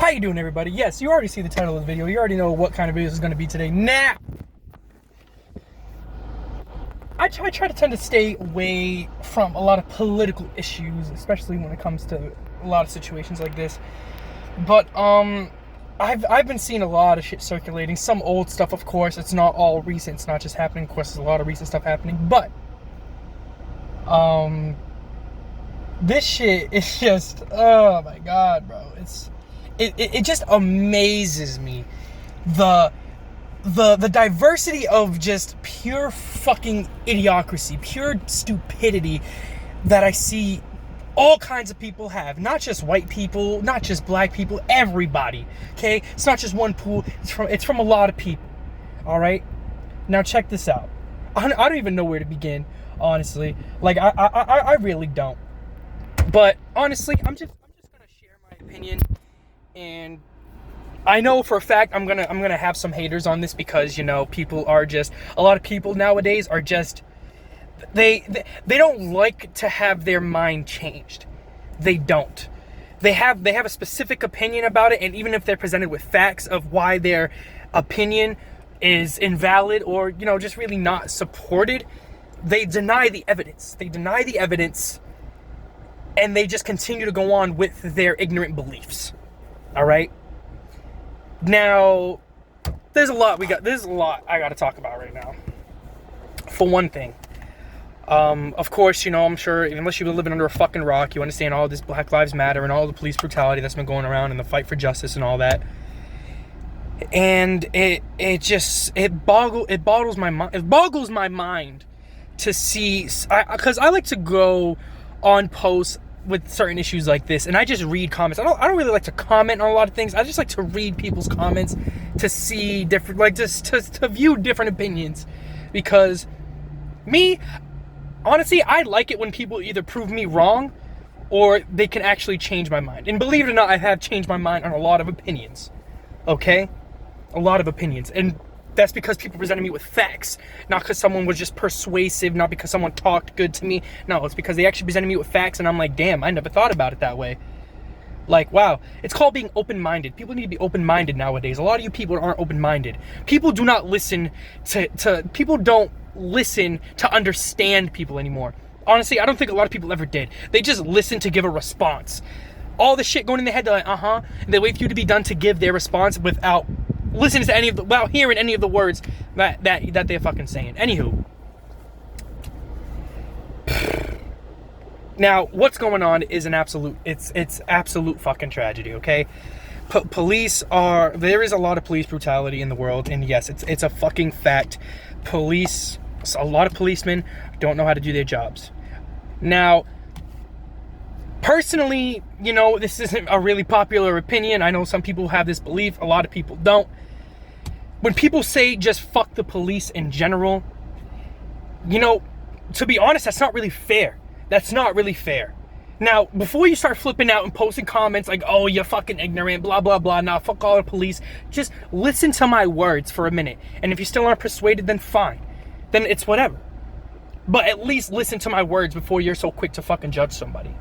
How you doing, everybody? Yes, you already see the title of the video. You already know what kind of video this is going to be today. Now, I try to tend to stay away from a lot of political issues, especially when it comes to a lot of situations like this. But I've been seeing a lot of shit circulating. Some old stuff, of course. It's not all recent. It's not just happening. Of course, there's a lot of recent stuff happening. But this shit is just, oh my god, bro. It just amazes me the diversity of just pure fucking idiocracy, pure stupidity that I see all kinds of people have. Not just white people, not just black people, everybody. Okay? It's not just one pool. It's from a lot of people. All right? Now check this out. I don't even know where to begin, honestly. Like I really don't. But honestly, I'm just gonna share my opinion, and I know for a fact I'm gonna have some haters on this because, you know, people are just, a lot of people nowadays are just, they don't like to have their mind changed. They don't. They have a specific opinion about it, and even if they're presented with facts of why their opinion is invalid or, you know, just really not supported, they deny the evidence. They deny the evidence, and they just continue to go on with their ignorant beliefs. All right? Now, there's a lot I got to talk about right now. For one thing, of course, you know, I'm sure, unless you've been living under a fucking rock, you understand all this Black Lives Matter and all the police brutality that's been going around and the fight for justice and all that. And it boggles my mind to see, because I like to go on posts with certain issues like this, and I just read comments. I don't really like to comment on a lot of things. I just like to read people's comments to see different, like, just to view different opinions. Because me, honestly, I like it when people either prove me wrong or they can actually change my mind. And believe it or not, I have changed my mind on a lot of opinions. Okay? A lot of opinions. And that's because people presented me with facts, not because someone was just persuasive, not because someone talked good to me. No, it's because they actually presented me with facts, and I'm like, damn, I never thought about it that way. Like, wow. It's called being open-minded. People need to be open-minded nowadays. A lot of you people aren't open-minded. People do not listen people don't listen to understand people anymore. Honestly, I don't think a lot of people ever did. They just listen to give a response. All the shit going in their head, they're like, uh-huh. And they wait for you to be done to give their response without listening to without hearing any of the words that they're fucking saying. Anywho. Now, what's going on is it's absolute fucking tragedy, okay? There is a lot of police brutality in the world, and yes, it's a fucking fact. A lot of policemen don't know how to do their jobs. Now, personally, you know, this isn't a really popular opinion. I know some people have this belief, a lot of people don't. When people say just fuck the police in general, you know, to be honest, that's not really fair. That's not really fair. Now, before you start flipping out and posting comments like, oh, you're fucking ignorant, blah, blah, blah, nah, fuck all the police, just listen to my words for a minute. And if you still aren't persuaded, then fine. Then it's whatever. But at least listen to my words before you're so quick to fucking judge somebody.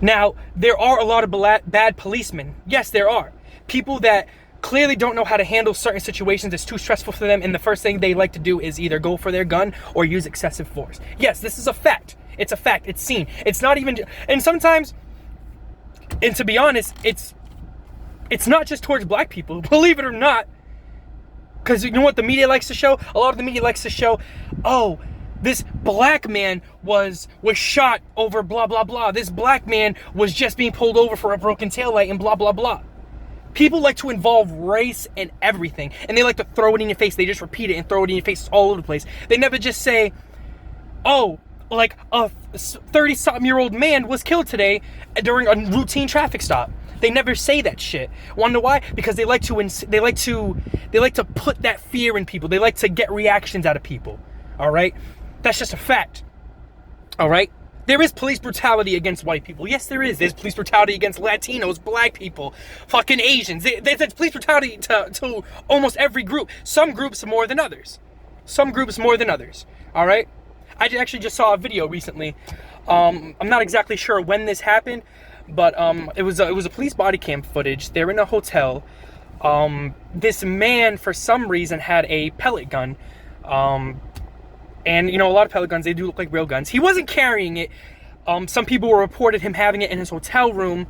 Now, there are a lot of bad policemen. Yes, there are. People that clearly don't know how to handle certain situations. It's too stressful for them, and the first thing they like to do is either go for their gun or use excessive force. Yes, this is a fact. It's a fact. It's seen. It's not even, and sometimes, and to be honest, it's not just towards black people, believe it or not, because you know what the media likes to show? A lot of the media likes to show, oh, this black man was shot over blah, blah, blah. This black man was just being pulled over for a broken taillight and blah, blah, blah. People like to involve race in everything, and they like to throw it in your face. They just repeat it and throw it in your face all over the place. They never just say, oh, like a 30-something-year-old man was killed today during a routine traffic stop. They never say that shit. Wanna know why? Because they like to put that fear in people. They like to get reactions out of people. All right? That's just a fact. All right? There is police brutality against white people. Yes, there is. There's police brutality against Latinos, black people, fucking Asians. There's police brutality to almost every group. Some groups more than others. All right? I actually just saw a video recently. I'm not exactly sure when this happened, But it was a police body cam footage. They're in a hotel. This man, for some reason, had a pellet gun. And, you know, a lot of pellet guns, they do look like real guns. He wasn't carrying it. Some people reported him having it in his hotel room.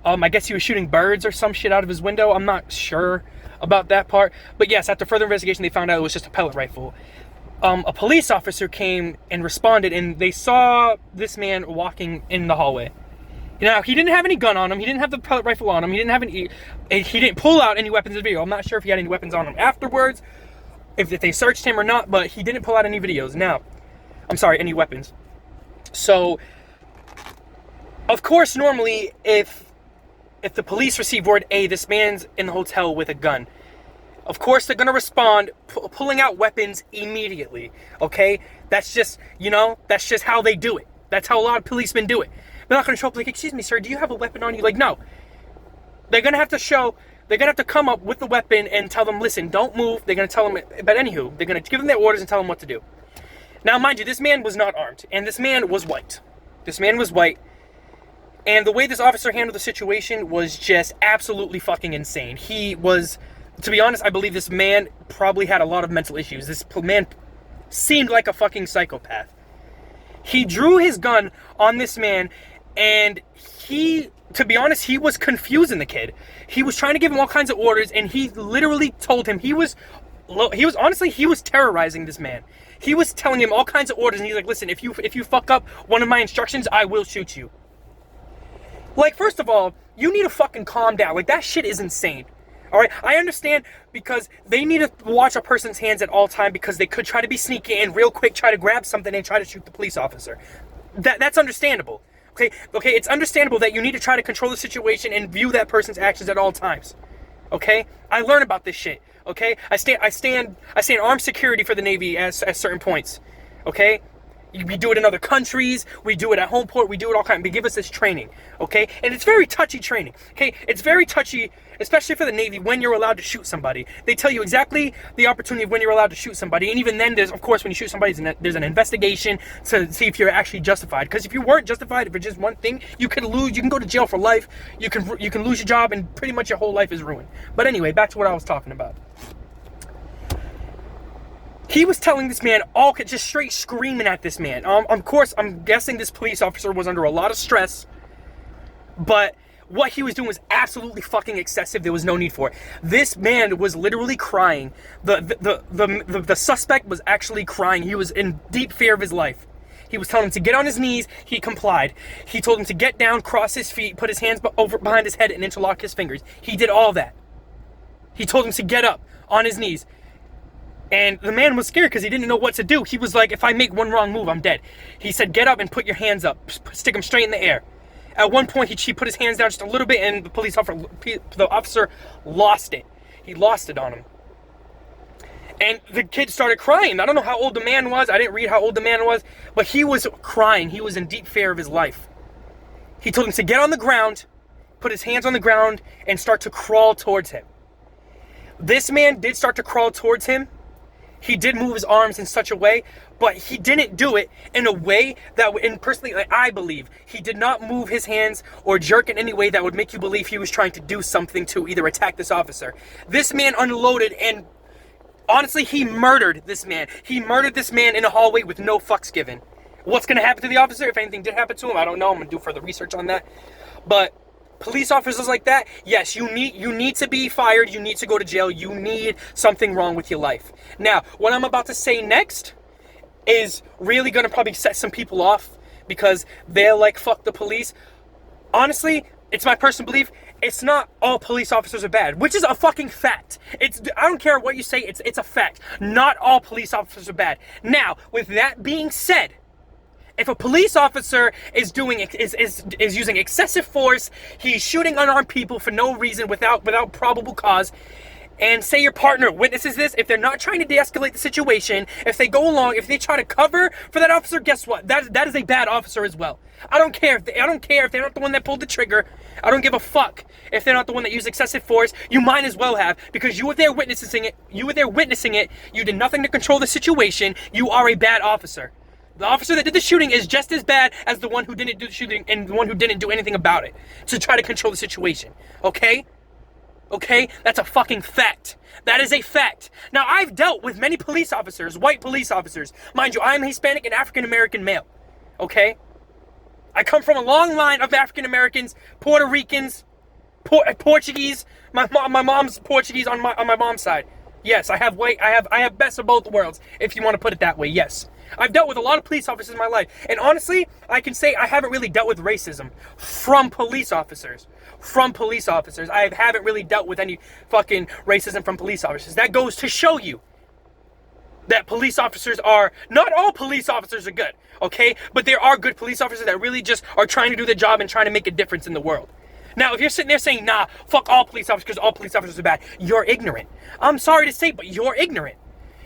I guess he was shooting birds or some shit out of his window. I'm not sure about that part. But yes, after further investigation, they found out it was just a pellet rifle. A police officer came and responded, and they saw this man walking in the hallway. Now, he didn't have any gun on him. He didn't have the pellet rifle on him. He didn't pull out any weapons in the video. I'm not sure if he had any weapons on him afterwards, if they searched him or not, but he didn't pull out any videos. Now, I'm sorry, any weapons. So, of course, normally, if the police receive word, hey, this man's in the hotel with a gun, of course they're going to respond, pulling out weapons immediately, okay? That's just, you know, that's just how they do it. That's how a lot of policemen do it. They're not going to show up like, excuse me, sir, do you have a weapon on you? Like, no. They're going to have to come up with the weapon and tell them, listen, don't move. They're going to tell them, but anywho, they're going to give them their orders and tell them what to do. Now, mind you, this man was not armed, and this man was white. This man was white, and the way this officer handled the situation was just absolutely fucking insane. He was, to be honest, I believe this man probably had a lot of mental issues. This man seemed like a fucking psychopath. He drew his gun on this man, and to be honest, he was confusing the kid. He was trying to give him all kinds of orders, and he literally told him, he was terrorizing this man. He was telling him all kinds of orders, and he's like, listen, if you fuck up one of my instructions, I will shoot you. Like, first of all, you need to fucking calm down. Like, that shit is insane. Alright, I understand, because they need to watch a person's hands at all time, because they could try to be sneaky and real quick try to grab something and try to shoot the police officer. That's understandable. Okay, it's understandable that you need to try to control the situation and view that person's actions at all times. Okay? I learn about this shit. Okay? I stand armed security for the Navy at certain points. Okay? We do it in other countries, we do it at home port, we do it all kinds. They give us this training, okay? And it's very touchy training, okay? It's very touchy, especially for the Navy, when you're allowed to shoot somebody. They tell you exactly the opportunity of when you're allowed to shoot somebody, and even then, of course, when you shoot somebody, there's an investigation to see if you're actually justified. Because if you weren't justified for just one thing, you can go to jail for life, you can lose your job, and pretty much your whole life is ruined. But anyway, back to what I was talking about. He was telling this man, just straight screaming at this man. Of course, I'm guessing this police officer was under a lot of stress, but what he was doing was absolutely fucking excessive. There was no need for it. This man was literally crying. The suspect was actually crying. He was in deep fear of his life. He was telling him to get on his knees. He complied. He told him to get down, cross his feet, put his hands over behind his head, and interlock his fingers. He did all that. He told him to get up on his knees. And the man was scared because he didn't know what to do. He was like, if I make one wrong move, I'm dead. He said, get up and put your hands up. Stick them straight in the air. At one point, he put his hands down just a little bit, and the officer lost it. He lost it on him. And the kid started crying. I don't know how old the man was. I didn't read how old the man was. But he was crying. He was in deep fear of his life. He told him to get on the ground, put his hands on the ground, and start to crawl towards him. This man did start to crawl towards him. He did move his arms in such a way, but he didn't do it in a way that, and personally, I believe, he did not move his hands or jerk in any way that would make you believe he was trying to do something to either attack this officer. This man unloaded, and honestly, he murdered this man. He murdered this man in a hallway with no fucks given. What's going to happen to the officer? If anything did happen to him, I don't know. I'm going to do further research on that. But police officers like that, yes, you need to be fired, you need to go to jail, you need something wrong with your life. Now, what I'm about to say next is really going to probably set some people off because they're like, fuck the police. Honestly, it's my personal belief, it's not all police officers are bad, which is a fucking fact. I don't care what you say, it's a fact. Not all police officers are bad. Now, with that being said, if a police officer is using excessive force, he's shooting unarmed people for no reason without probable cause, and say your partner witnesses this, if they're not trying to de-escalate the situation, if they go along, if they try to cover for that officer, guess what? That is a bad officer as well. I don't care if they're not the one that pulled the trigger. I don't give a fuck if they're not the one that used excessive force. You might as well have, because you were there witnessing it. You did nothing to control the situation. You are a bad officer. The officer that did the shooting is just as bad as the one who didn't do the shooting and the one who didn't do anything about it to try to control the situation. Okay? Okay? That's a fucking fact. That is a fact. Now, I've dealt with many police officers, white police officers. Mind you, I am Hispanic and African American male. Okay? I come from a long line of African Americans, Puerto Ricans, Portuguese. My mom's Portuguese on my mom's side. Yes, I have best of both worlds, if you want to put it that way. Yes. I've dealt with a lot of police officers in my life. And honestly, I can say I haven't really dealt with racism from police officers. I haven't really dealt with any fucking racism from police officers. That goes to show you that police officers are, not all police officers are good, okay? But there are good police officers that really just are trying to do the job and trying to make a difference in the world. Now, if you're sitting there saying, nah, fuck all police officers because all police officers are bad, you're ignorant. I'm sorry to say, but you're ignorant.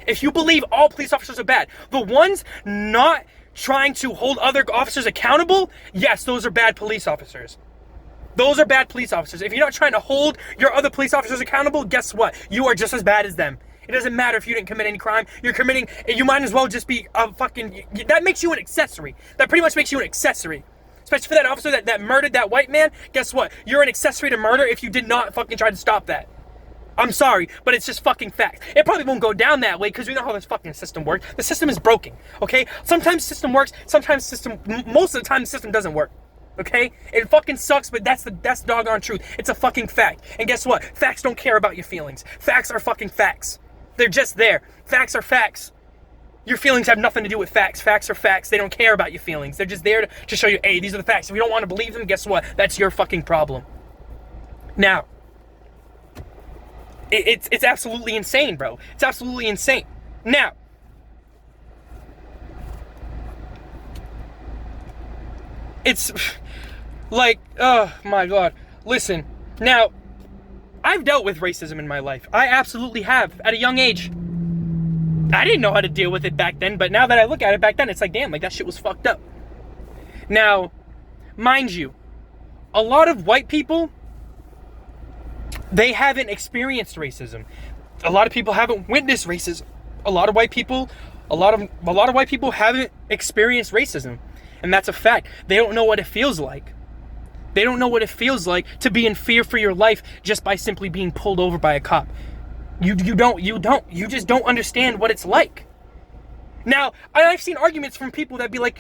If you believe all police officers are bad, the ones not trying to hold other officers accountable, yes, those are bad police officers. Those are bad police officers. If you're not trying to hold your other police officers accountable, guess what? You are just as bad as them. It doesn't matter if you didn't commit any crime. You might as well just be a fucking, that makes you an accessory. That pretty much makes you an accessory. Especially for that officer that murdered that white man, guess what? You're an accessory to murder if you did not fucking try to stop that. I'm sorry, but it's just fucking fact. It probably won't go down that way because we know how this fucking system works. The system is broken, okay? Sometimes the system works, most of the time the system doesn't work, okay? It fucking sucks, but that's the doggone truth. It's a fucking fact. And guess what? Facts don't care about your feelings. Facts are fucking facts. They're just there. Facts are facts. Your feelings have nothing to do with facts. Facts are facts. They don't care about your feelings. They're just there to show you, hey, these are the facts. If you don't want to believe them, guess what? That's your fucking problem. Now, it's absolutely insane, bro. It's absolutely insane. Now, it's like, oh my God. Listen, now, I've dealt with racism in my life. I absolutely have, at a young age. I didn't know how to deal with it back then, but now that I look at it back then, it's like, damn, like that shit was fucked up. Now, mind you, a lot of white people, they haven't experienced racism. A lot of people haven't witnessed racism. A lot of white people haven't experienced racism. And that's a fact. They don't know what it feels like. They don't know what it feels like to be in fear for your life just by simply being pulled over by a cop. You just don't understand what it's like. Now, I've seen arguments from people that be like,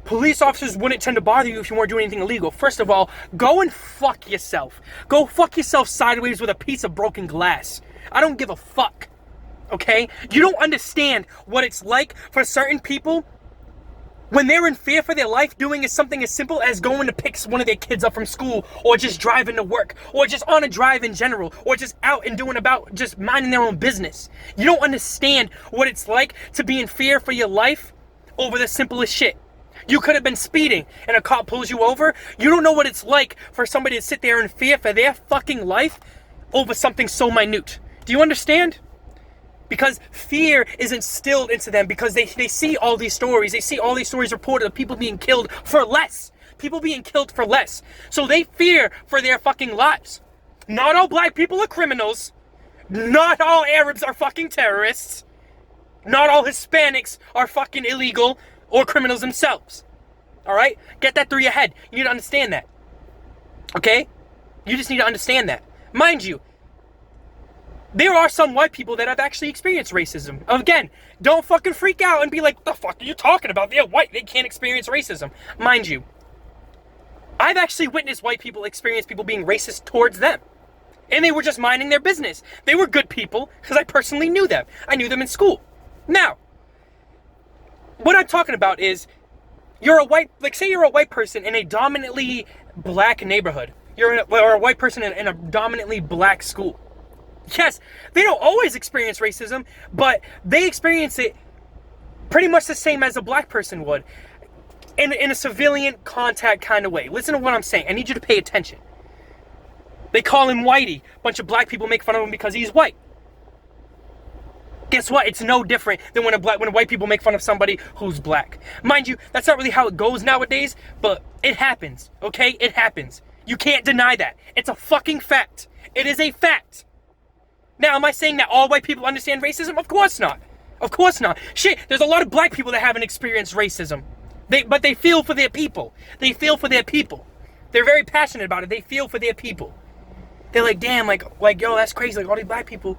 police officers wouldn't tend to bother you if you weren't doing anything illegal. First of all, go and fuck yourself. Go fuck yourself sideways with a piece of broken glass. I don't give a fuck, okay? You don't understand what it's like for certain people when they're in fear for their life, doing something as simple as going to pick one of their kids up from school, or just driving to work, or just on a drive in general, or just out and just minding their own business. You don't understand what it's like to be in fear for your life over the simplest shit. You could have been speeding and a cop pulls you over. You don't know what it's like for somebody to sit there in fear for their fucking life over something so minute. Do you understand? Because fear is instilled into them because they see all these stories. They see all these stories reported of people being killed for less. People being killed for less. So they fear for their fucking lives. Not all black people are criminals. Not all Arabs are fucking terrorists. Not all Hispanics are fucking illegal or criminals themselves. Alright? Get that through your head. You need to understand that. Okay? You just need to understand that. Mind you, there are some white people that have actually experienced racism. Again, don't fucking freak out and be like, what the fuck are you talking about? They're white. They can't experience racism. Mind you, I've actually witnessed white people experience people being racist towards them. And they were just minding their business. They were good people because I personally knew them. I knew them in school. Now, what I'm talking about is, say you're a white person in a dominantly black neighborhood. Or a white person in a dominantly black school. Yes, they don't always experience racism, but they experience it pretty much the same as a black person would. In a civilian contact kind of way. Listen to what I'm saying. I need you to pay attention. They call him Whitey. A bunch of black people make fun of him because he's white. Guess what? It's no different than when white people make fun of somebody who's black. Mind you, that's not really how it goes nowadays, but it happens, okay? It happens. You can't deny that. It's a fucking fact. It is a fact. Now, am I saying that all white people understand racism? Of course not. Of course not. Shit, there's a lot of black people that haven't experienced racism. But they feel for their people. They feel for their people. They're very passionate about it. They feel for their people. They're like, damn, like, yo, that's crazy. Like, all these black people,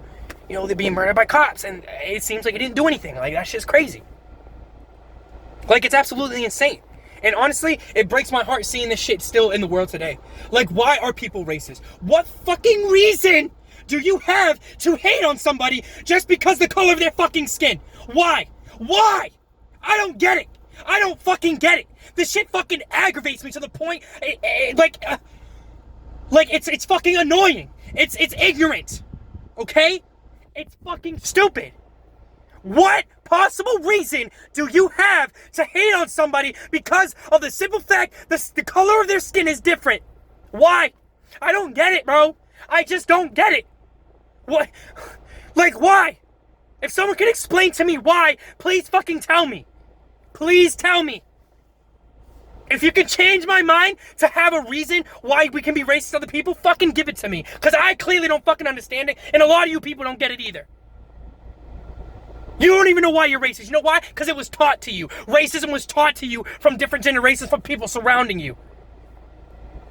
you know, they're being murdered by cops. And it seems like it didn't do anything. Like, that shit's crazy. Like, it's absolutely insane. And honestly, it breaks my heart seeing this shit still in the world today. Like, why are people racist? What fucking reason do you have to hate on somebody just because the color of their fucking skin? Why? Why? I don't get it. I don't fucking get it. This shit fucking aggravates me to the point, it's fucking annoying. It's ignorant. Okay? It's fucking stupid. What possible reason do you have to hate on somebody because of the simple fact the color of their skin is different? Why? I don't get it, bro. I just don't get it. What? Like, why? If someone can explain to me why, please fucking tell me. Please tell me. If you can change my mind to have a reason why we can be racist to other people, fucking give it to me. Because I clearly don't fucking understand it, and a lot of you people don't get it either. You don't even know why you're racist. You know why? Because it was taught to you. Racism was taught to you from different generations, from people surrounding you.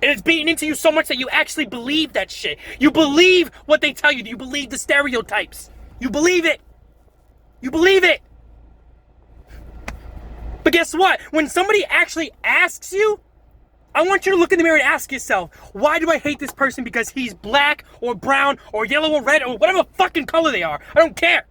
And it's beaten into you so much that you actually believe that shit. You believe what they tell you. You believe the stereotypes. You believe it. You believe it. But guess what? When somebody actually asks you, I want you to look in the mirror and ask yourself, why do I hate this person because he's black or brown or yellow or red or whatever fucking color they are? I don't care.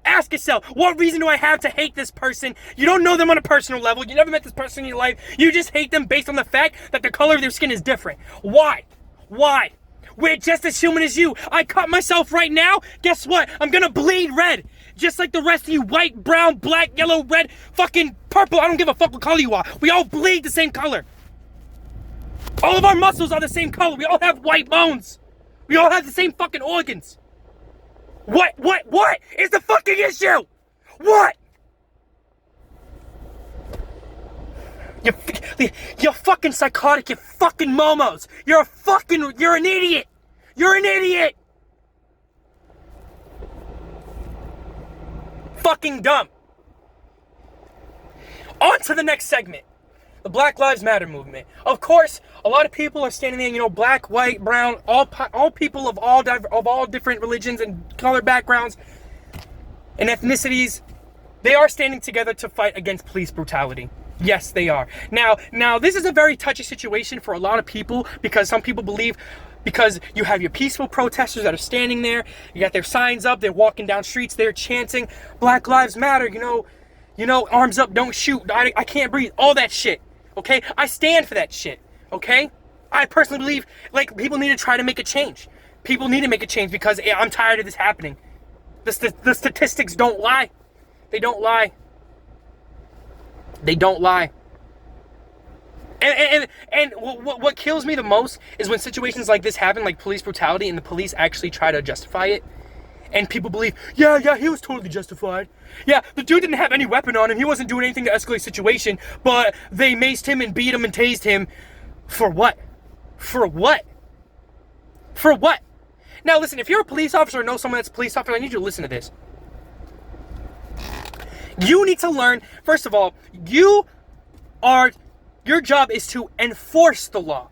Ask yourself, what reason do I have to hate this person? You don't know them on a personal level. You never met this person in your life. You just hate them based on the fact that the color of their skin is different. Why? Why? We're just as human as you. I cut myself right now. Guess what? I'm gonna bleed red. Just like the rest of you, white, brown, black, yellow, red, fucking purple. I don't give a fuck what color you are. We all bleed the same color. All of our muscles are the same color. We all have white bones. We all have the same fucking organs. What is the fucking issue? What? You're fucking psychotic, you fucking momos. You're an idiot. You're an idiot. Fucking dumb. On to the next segment. The Black Lives Matter movement. Of course, a lot of people are standing there, you know, black, white, brown, all people of all different religions and color backgrounds and ethnicities. They are standing together to fight against police brutality. Yes, they are. Now, this is a very touchy situation for a lot of people because some people believe because you have your peaceful protesters that are standing there, you got their signs up, they're walking down streets, they're chanting Black Lives Matter, you know, arms up, don't shoot, I can't breathe, all that shit. Okay, I stand for that shit, okay? I personally believe, like, people need to try to make a change. People need to make a change because I'm tired of this happening. The statistics don't lie. They don't lie. They don't lie. And what kills me the most is when situations like this happen, like police brutality, and the police actually try to justify it. And people believe, yeah, he was totally justified. Yeah, the dude didn't have any weapon on him. He wasn't doing anything to escalate the situation. But they maced him and beat him and tased him. For what? For what? For what? Now listen, if you're a police officer or know someone that's a police officer, I need you to listen to this. You need to learn, first of all, your job is to enforce the law.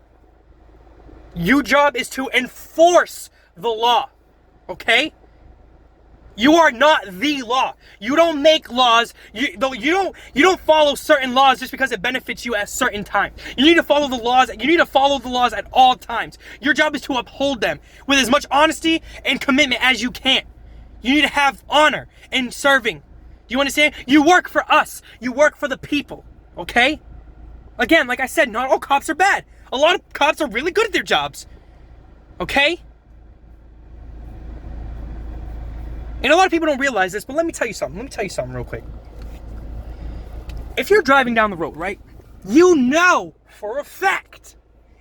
Your job is to enforce the law. Okay? You are not the law. You don't make laws. You don't follow certain laws just because it benefits you at certain times. You need to follow the laws. You need to follow the laws at all times. Your job is to uphold them with as much honesty and commitment as you can. You need to have honor in serving. Do you understand? You work for us. You work for the people. Okay? Again, like I said, not all cops are bad. A lot of cops are really good at their jobs. Okay? And a lot of people don't realize this, but let me tell you something. Let me tell you something real quick. If you're driving down the road, right? You know for a fact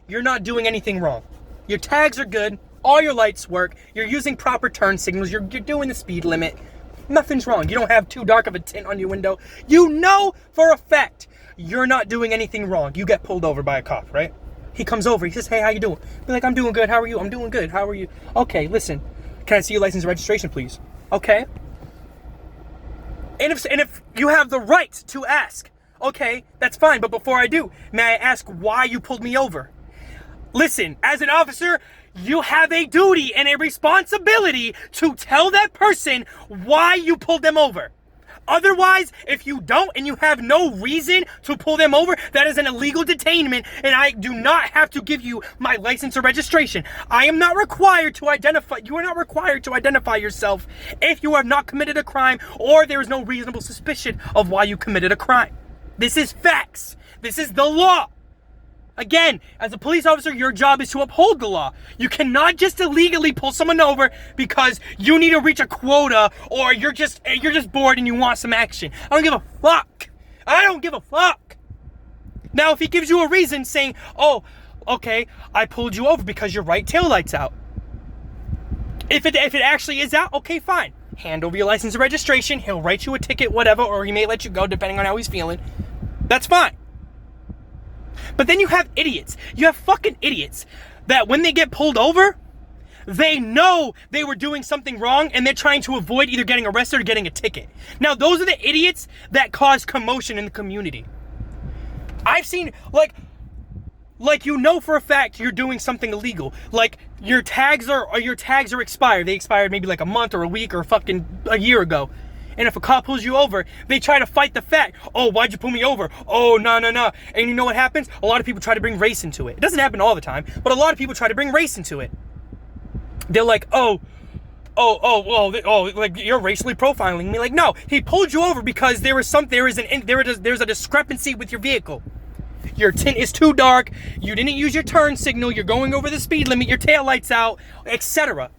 you're not doing anything wrong. Your tags are good. All your lights work. You're using proper turn signals. You're doing the speed limit. Nothing's wrong. You don't have too dark of a tint on your window. You know for a fact you're not doing anything wrong. You get pulled over by a cop, right? He comes over. He says, hey, how you doing? Be like, I'm doing good. How are you? I'm doing good. How are you? Okay, listen. Can I see your license and registration, please? Okay. And if you have the right to ask, okay, that's fine. But before I do, may I ask why you pulled me over? Listen, as an officer, you have a duty and a responsibility to tell that person why you pulled them over. Otherwise, if you don't and you have no reason to pull them over, that is an illegal detainment, and I do not have to give you my license or registration. I am not required to identify, you are not required to identify yourself if you have not committed a crime or there is no reasonable suspicion of why you committed a crime. This is facts. This is the law. Again, as a police officer, your job is to uphold the law. You cannot just illegally pull someone over because you need to reach a quota or you're just bored and you want some action. I don't give a fuck. I don't give a fuck. Now, if he gives you a reason saying, oh, okay, I pulled you over because your right tail light's out. If it actually is out, okay, fine. Hand over your license and registration. He'll write you a ticket, whatever, or he may let you go depending on how he's feeling. That's fine. But then you have idiots. You have fucking idiots that when they get pulled over, they know they were doing something wrong and they're trying to avoid either getting arrested or getting a ticket. Now, those are the idiots that cause commotion in the community. I've seen, like you know for a fact you're doing something illegal. Like your tags are expired. They expired maybe like a month or a week or fucking a year ago. And if a cop pulls you over, they try to fight the fact. Oh, why'd you pull me over? Oh, no. And you know what happens? A lot of people try to bring race into it. It doesn't happen all the time, but a lot of people try to bring race into it. They're like, like you're racially profiling me. Like, no, he pulled you over because there's a discrepancy with your vehicle. Your tint is too dark. You didn't use your turn signal. You're going over the speed limit. Your tail lights out, etc.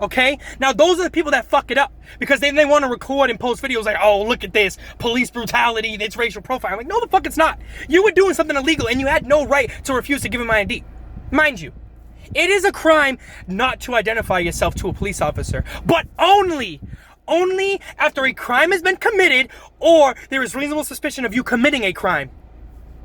Okay? Now, those are the people that fuck it up because they want to record and post videos like, oh, look at this, police brutality, it's racial profiling. Like, no, the fuck it's not. You were doing something illegal and you had no right to refuse to give him my ID. Mind you, it is a crime not to identify yourself to a police officer, but only after a crime has been committed or there is reasonable suspicion of you committing a crime.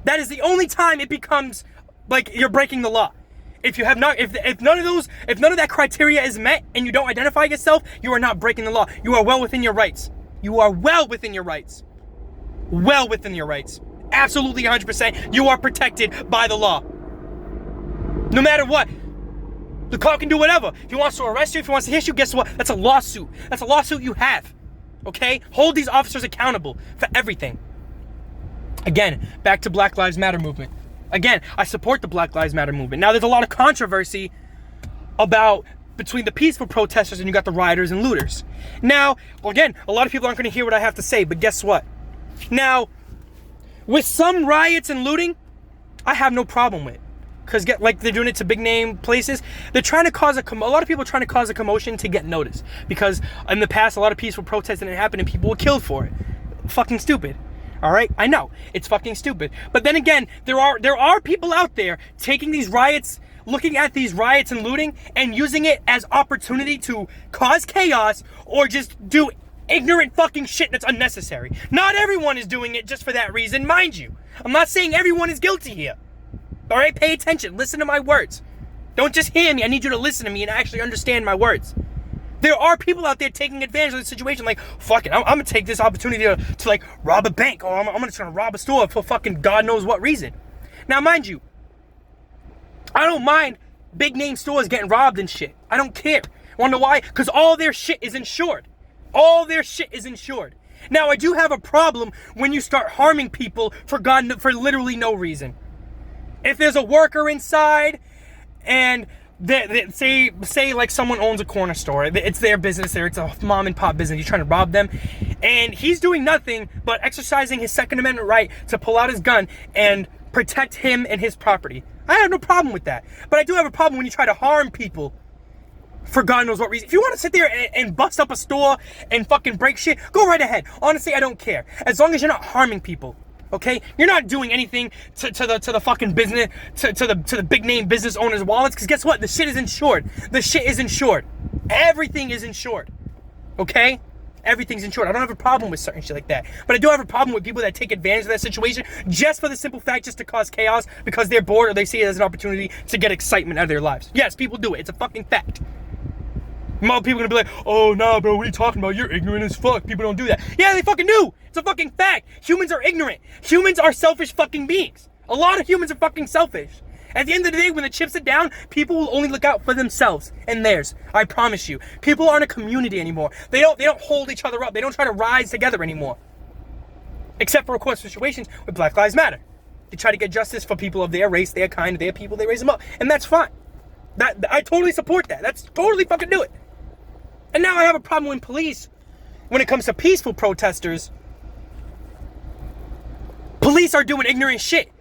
That is the only time it becomes like you're breaking the law. If you have not, if none of that criteria is met and you don't identify yourself, you are not breaking the law. You are well within your rights. You are well within your rights. Well within your rights. Absolutely 100%. You are protected by the law. No matter what. The cop can do whatever. If he wants to arrest you, if he wants to hit you, guess what? That's a lawsuit. That's a lawsuit you have. Okay? Hold these officers accountable for everything. Again, back to Black Lives Matter movement. Again, I support the Black Lives Matter movement. Now, there's a lot of controversy between the peaceful protesters and you got the rioters and looters. Now, again, a lot of people aren't going to hear what I have to say, but guess what? Now, with some riots and looting, I have no problem with. Because like they're doing it to big name places. They're trying to cause a lot of people are trying to cause a commotion to get noticed. Because in the past, a lot of peaceful protests didn't happen and people were killed for it. Fucking stupid. All right, I know it's fucking stupid, but then again, there are people out there taking these riots, looking at these riots and looting, and using it as opportunity to cause chaos or just do ignorant fucking shit that's unnecessary. Not everyone is doing it just for that reason, mind you. I'm not saying everyone is guilty here. All right, pay attention, listen to my words. Don't just hear me. I need you to listen to me and actually understand my words. There are people out there taking advantage of the situation like, fuck it, I'm going to take this opportunity to like rob a bank or I'm just going to rob a store for fucking God knows what reason. Now, mind you, I don't mind big name stores getting robbed and shit. I don't care. Wanna know why? Because all their shit is insured. All their shit is insured. Now, I do have a problem when you start harming people for literally no reason. If there's a worker inside and say like someone owns a corner store, it's their business there, it's a mom and pop business, you're trying to rob them, and he's doing nothing but exercising his Second Amendment right to pull out his gun and protect him and his property. I have no problem with that, but I do have a problem when you try to harm people for God knows what reason. If you want to sit there and bust up a store and fucking break shit, go right ahead. Honestly, I don't care, as long as you're not harming people. Okay, you're not doing anything to the fucking business, to the big name business owners' wallets. Because guess what? The shit is insured. The shit is insured. Everything is insured. Okay, everything's insured. I don't have a problem with certain shit like that, but I do have a problem with people that take advantage of that situation just for the simple fact, just to cause chaos because they're bored or they see it as an opportunity to get excitement out of their lives. Yes, people do it. It's a fucking fact. More people are gonna be like, oh, nah, bro, what are you talking about? You're ignorant as fuck. People don't do that. Yeah, they fucking do. It's a fucking fact. Humans are ignorant. Humans are selfish fucking beings. A lot of humans are fucking selfish. At the end of the day, when the chips are down, people will only look out for themselves and theirs. I promise you. People aren't a community anymore. They don't hold each other up. They don't try to rise together anymore. Except for, of course, situations with Black Lives Matter. They try to get justice for people of their race, their kind, their people. They raise them up. And that's fine. I totally support that. That's totally fucking do it. And now I have a problem with police when it comes to peaceful protesters. Police are doing ignorant shit.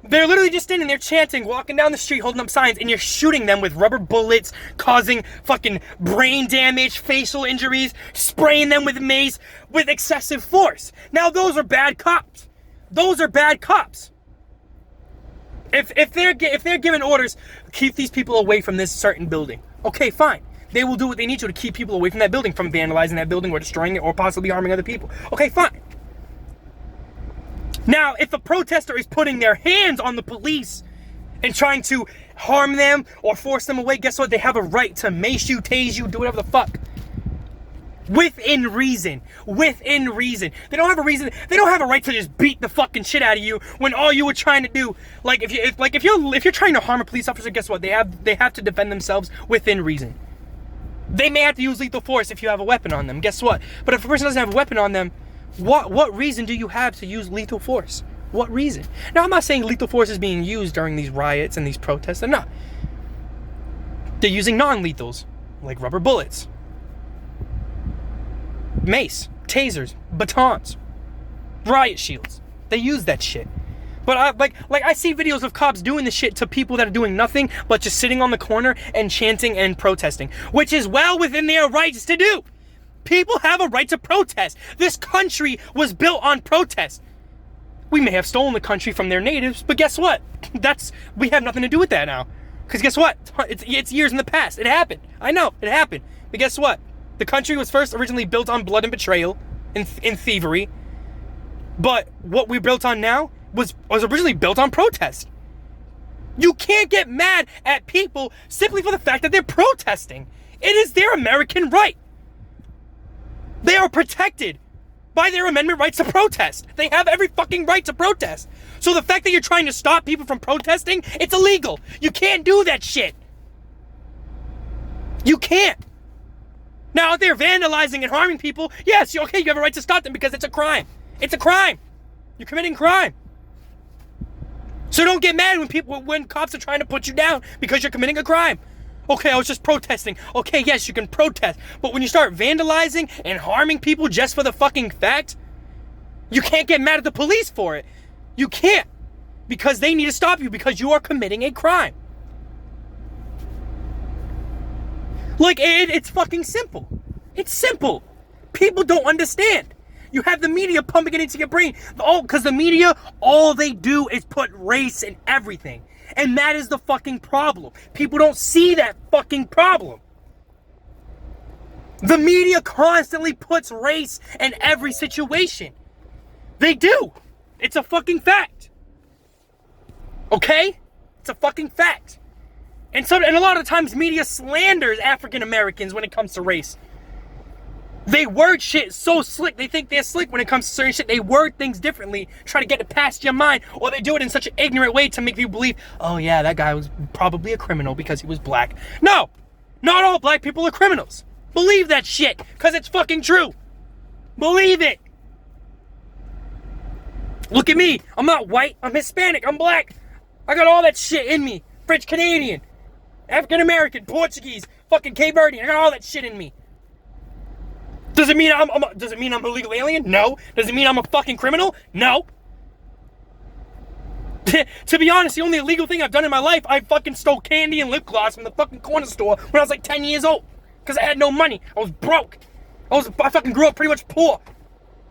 They're literally just standing there chanting, walking down the street, holding up signs, and you're shooting them with rubber bullets, causing fucking brain damage, facial injuries, spraying them with mace with excessive force. Now those are bad cops. Those are bad cops. If they're given orders, keep these people away from this certain building. Okay, fine. They will do what they need to keep people away from that building, from vandalizing that building or destroying it or possibly harming other people. Okay, fine. Now, if a protester is putting their hands on the police and trying to harm them or force them away, guess what? They have a right to mace you, tase you, do whatever the fuck. Within reason. Within reason. They don't have a reason. They don't have a right to just beat the fucking shit out of you when all you were trying to do, like if you're trying to harm a police officer, guess what? They have to defend themselves within reason. They may have to use lethal force if you have a weapon on them. Guess what? But if a person doesn't have a weapon on them, what reason do you have to use lethal force? What reason? Now, I'm not saying lethal force is being used during these riots and these protests. They're not. They're using non-lethals, like rubber bullets, mace, tasers, batons, riot shields. They use that shit. But I see videos of cops doing this shit to people that are doing nothing but just sitting on the corner and chanting and protesting, which is well within their rights to do. People have a right to protest. This country was built on protest. We may have stolen the country from their natives, but guess what? We have nothing to do with that now. Because guess what? It's years in the past. It happened. I know, it happened. But guess what? The country was first originally built on blood and betrayal and thievery. But what we built on now was originally built on protest. You can't get mad at people simply for the fact that they're protesting. It is their American right. They are protected by their amendment rights to protest. They have every fucking right to protest. So the fact that you're trying to stop people from protesting, it's illegal. You can't do that shit. You can't. Now, if they're vandalizing and harming people, yes, okay, you have a right to stop them because it's a crime. It's a crime. You're committing crime. So don't get mad when cops are trying to put you down because you're committing a crime. Okay, I was just protesting. Okay, yes, you can protest. But when you start vandalizing and harming people just for the fucking fact, you can't get mad at the police for it. You can't. Because they need to stop you because you are committing a crime. Like, it's fucking simple. It's simple. People don't understand. You have the media pumping it into your brain. Because the media, all they do is put race in everything. And that is the fucking problem. People don't see that fucking problem. The media constantly puts race in every situation. They do. It's a fucking fact. Okay? It's a fucking fact. And a lot of times media slanders African Americans when it comes to race. They word shit so slick. They think they're slick when it comes to certain shit. They word things differently, try to get it past your mind, or they do it in such an ignorant way to make people believe, oh yeah, that guy was probably a criminal because he was black. No! Not all black people are criminals. Believe that shit, because it's fucking true. Believe it. Look at me. I'm not white. I'm Hispanic. I'm black. I got all that shit in me. French Canadian, African American, Portuguese, fucking Cape Verdean. I got all that shit in me. Does it mean I'm a illegal alien? No. Does it mean I'm a fucking criminal? No. To be honest, the only illegal thing I've done in my life, I fucking stole candy and lip gloss from the fucking corner store when I was like 10 years old. Because I had no money. I was broke. I fucking grew up pretty much poor.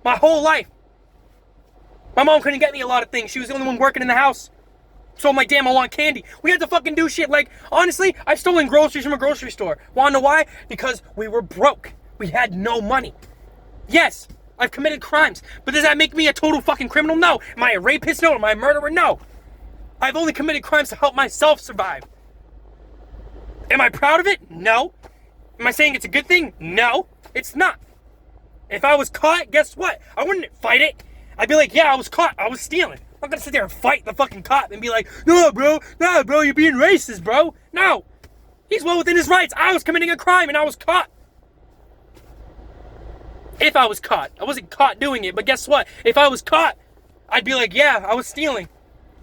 My whole life. My mom couldn't get me a lot of things. She was the only one working in the house. So I'm like, damn, I want candy. We had to fucking do shit like, honestly, I've stolen groceries from a grocery store. Wanna know why? Because we were broke. We had no money. Yes, I've committed crimes, but does that make me a total fucking criminal? No. Am I a rapist? No. Am I a murderer? No. I've only committed crimes to help myself survive. Am I proud of it? No. Am I saying it's a good thing? No, it's not. If I was caught, guess what? I wouldn't fight it. I'd be like, yeah, I was caught. I was stealing. I'm not gonna sit there and fight the fucking cop and be like, no, bro, you're being racist, bro. No. He's well within his rights. I was committing a crime and I was caught. If I was caught. I wasn't caught doing it, but guess what? If I was caught, I'd be like, yeah, I was stealing.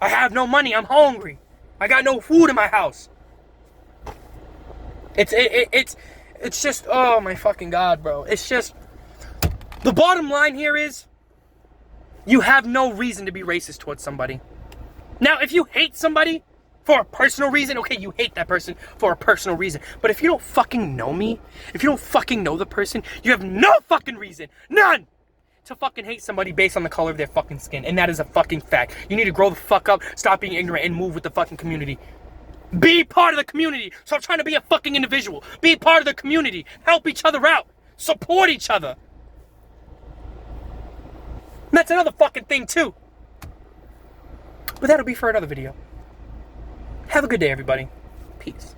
I have no money. I'm hungry. I got no food in my house. It's just, oh my fucking God, bro. It's just, the bottom line here is, you have no reason to be racist towards somebody. Now, if you hate somebody for a personal reason, okay, you hate that person for a personal reason. But if you don't fucking know me, if you don't fucking know the person, you have no fucking reason, none, to fucking hate somebody based on the color of their fucking skin. And that is a fucking fact. You need to grow the fuck up, stop being ignorant, and move with the fucking community. Be part of the community. Stop trying to be a fucking individual. Be part of the community. Help each other out. Support each other. And that's another fucking thing too. But that'll be for another video. Have a good day, everybody. Peace.